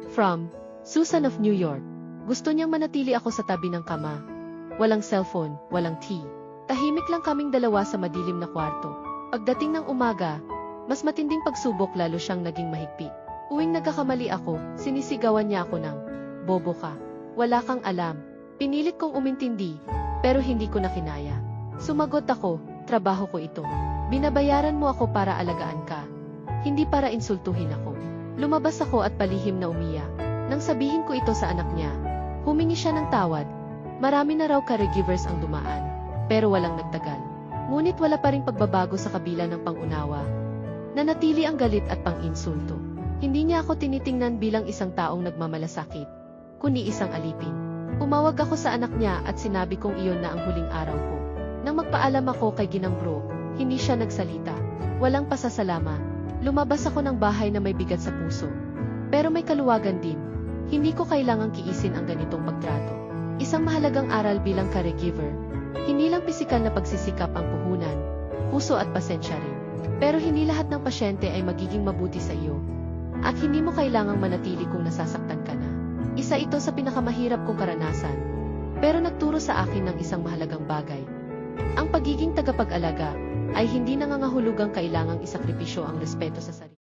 From Susan of New York. Gusto niyang manatili ako sa tabi ng kama. Walang cellphone, walang tea. Tahimik lang kaming dalawa sa madilim na kwarto. Pagdating ng umaga, mas matinding pagsubok lalo siyang naging mahigpit. Uwing nagkakamali ako, sinisigawan niya ako ng, "Bobo ka. Wala kang alam." Pinilit kong umintindi, pero hindi ko na kinaya. Sumagot ako, "Trabaho ko ito. Binabayaran mo ako para alagaan ka. Hindi para insultuhin ako." Lumabas ako at palihim na umiyak. Nang sabihin ko ito sa anak niya, humingi siya ng tawad. Marami na raw caregivers ang dumaan, pero walang nagtagal. Ngunit wala pa ring pagbabago sa kabila ng pangunawa. Nanatili ang galit at pang-insulto. Hindi niya ako tinitingnan bilang isang taong nagmamalasakit, kundi isang alipin. Umawag ako sa anak niya at sinabi kong iyon na ang huling araw ko. Nang magpaalam ako kay Ginang Brooke, hindi siya nagsalita. Walang pasasalamat. Lumabas ako ng bahay na may bigat sa puso. Pero may kaluwagan din. Hindi ko kailangang kiisin ang ganitong pagtrato. Isang mahalagang aral bilang caregiver. Hindi lang pisikal na pagsisikap ang puhunan, puso at pasensya rin. Pero hindi lahat ng pasyente ay magiging mabuti sa iyo. At hindi mo kailangang manatili kung nasasaktan ka na. Isa ito sa pinakamahirap kong karanasan. Pero nagturo sa akin ng isang mahalagang bagay. Ang pagiging tagapag-alaga ay hindi nangangahulugang kailangang isakripisyo ang respeto sa sarili.